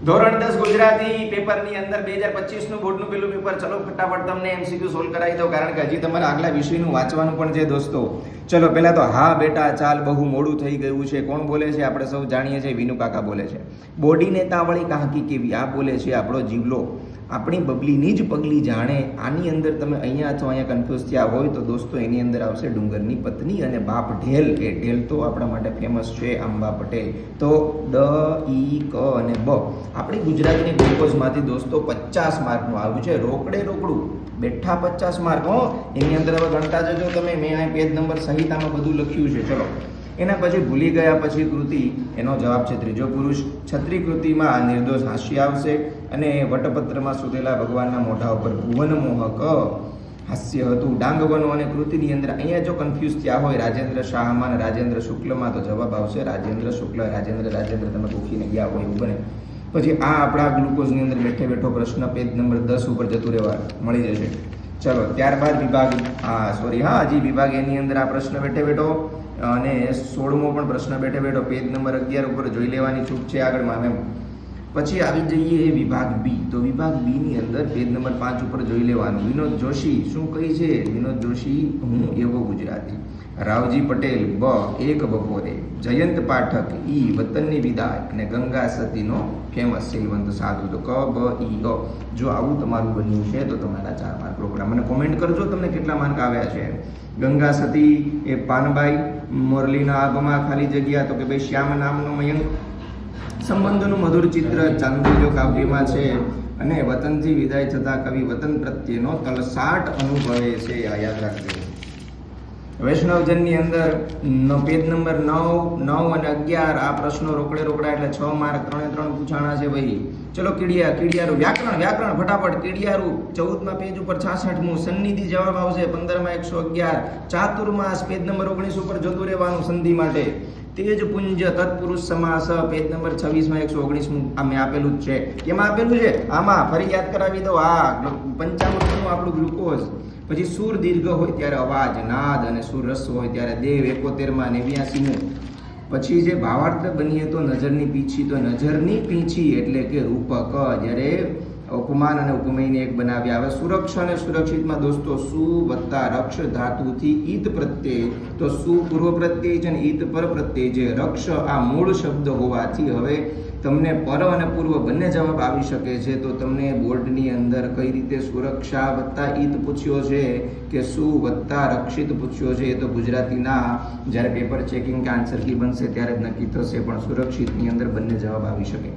ધોરણ 10 ગુજરાતી પેપરની અંદર 2025 નું બોર્ડનું પેલું પેપર. ચલો ફટાફટ તમને એમસીક્યુ સોલ્વ કરાવી દો, કારણ કે હજી તમારે આગલા વિષયનું વાંચવાનું પણ છે દોસ્તો. ચલો પહેલા તો હા બેટા ચાલ બહુ મોડું થઈ ગયું છે. કોણ બોલે છે? આપણે સૌ જાણીએ છીએ, વિનુ કાકા બોલે છે. બોડી નેતાવાળી કહાકી કેવી? આ બોલે છે આપણો જીવલો. આપણી બબલીની જ પગલી જાણે. આની અંદર તમે અહીંયા અથવા અહીંયા કન્ફ્યુઝ થયા હોય તો દોસ્તો એની અંદર આવશે ડુંગરની પત્ની અને બાપ ઢેલ. એ ઢેલ તો આપણા માટે ફેમસ છે, આંબા પટેલ. તો ડ ઈ ક અને બ આપણી ગુજરાતીની ગ્લુકોઝમાંથી દોસ્તો 50 માર્કનું આવ્યું છે. રોકડું બેઠા 50 માર્ક. એની અંદર હવે ગણતા જજો તમે. મેં આ પેજ નંબર સહિત આમાં બધું લખ્યું છે. ચલો એના પછી ભૂલી ગયા પછી કૃતિ, એનો જવાબ છે ત્રીજો પુરુષ. છત્રી કૃતિમાં નિર્દોષ હાસ્ય આવશે અને વટપત્રમાં સુધેલા ભગવાનના મોઢા ઉપર ભુવન મોહક હાસ્ય હતું. ડાંગવનો અને કૃતિની અંદર અહીંયા જો કન્ફ્યુઝ થયા હોય રાજેન્દ્ર શાહમાં અને રાજેન્દ્ર શુક્લમાં તો જવાબ આવશે રાજેન્દ્ર શુક્લ. રાજેન્દ્ર તમે પૂછીને ગયા હોય એવું બને. પછી આ આપણા ગ્લુકોઝની અંદર બેઠો પ્રશ્ન પેજ નંબર 10 ઉપર જતું રહેવા મળી જશે. ચલો ત્યારબાદ વિભાગ હજી વિભાગ એની અંદર આ પ્રશ્ન બેઠો અને 16મો પણ પ્રશ્ન બેઠો પેજ નંબર 11 ઉપર જોઈ લેવાની છૂટ છે આગળમાં મેમ. પછી આવી જઈએ વિભાગ બી. તો વિભાગ બી ની અંદર પેજ નંબર 5 ઉપર જોઈ લેવાનું. વિનોદ જોશી શું કહી છે? વિનોદ જોશી હું એવો ગુજરાતી. રાવજી પટેલ બ એક બપોરે. જયંત પાઠક ઈ વતનની વિદાય અને ગંગા સતીનો ફેમસ સેવંત સાધુ. તો ક બ ઈ ગ. જો આવું તમારું બન્યું છે તો તમારા 4 માર્ક પ્રોગ્રામ. મને કોમેન્ટ કરજો તમને કેટલા માર્ક આવ્યા છે. ગંગા સતી એ પાનબાઈ. મોરલીના આભમાં ખાલી જગ્યા તો કે ભાઈ શ્યામ નામનો મયંક. સંબંધોનું મધુર ચિત્ર ચાંદોલિયો કાવ્યમાં છે. અને વતનથી વિદાય થતા કવિ વતન પ્રત્યેનો તલસાટ અનુભવે છે. આ યાદ રાખજો. વૈષ્ણવજનની અંદર પેજ નંબર 9 અને 11 આ પ્રશ્નો રોકડા એટલે 6 માર્ક 3 પૂછાણા છે ભાઈ. ચલો કીડિયારું વ્યાકરણ ફટાફટ. કીડિયારું 14મા પેજ ઉપર 66મું. સન્નિધિ જવાબ આવશે 15માં 111. ચાતુર્માસ પેજ નંબર 19 ઉપર જતું રહેવાનું સંધિ માટે. તેજ પુંજ તત્પુરુષ સમાસ પેજ નંબર 26માં 119મું. આ મેં આપેલું જ છે. કેમાં આપેલું છે? આમાં ફરી યાદ કરાવી દો. આ પંચામૃતનું આપણું ગ્લુકોઝ. પછી સુર દીર્ઘ હોય ત્યારે અવાજ નાદ અને સુર રસ હોય ત્યારે દેવ 71માં 89મું. પછી જે ભાવાર્થ બનીએ તો નજરની પીંછી એટલે કે રૂપક. જ્યારે ઉપમાન અને ઉપમેયને એક બનાવ્યા. હવે સુરક્ષા અને સુરક્ષિતમાં દોસ્તો સુ વત્તા રક્ષ ધાતુથી ઈત પ્રત્યય. તો સુ પૂર્વ પ્રત્યય છે અને ઈત પર પ્રત્યય છે. રક્ષ આ મૂળ શબ્દ હોવાથી હવે તમને પર અને પૂર્વ બંને જવાબ આવી શકે છે. તો તમને બોર્ડની અંદર કઈ રીતે સુરક્ષા વત્તા ઈત પૂછ્યો છે કે સુ વત્તા રક્ષિત પૂછ્યો છે, એ તો ગુજરાતીના જ્યારે પેપર ચેકિંગ કે આન્સર કી બનશે ત્યારે જ નક્કી થશે. પણ સુરક્ષિતની અંદર બંને જવાબ આવી શકે.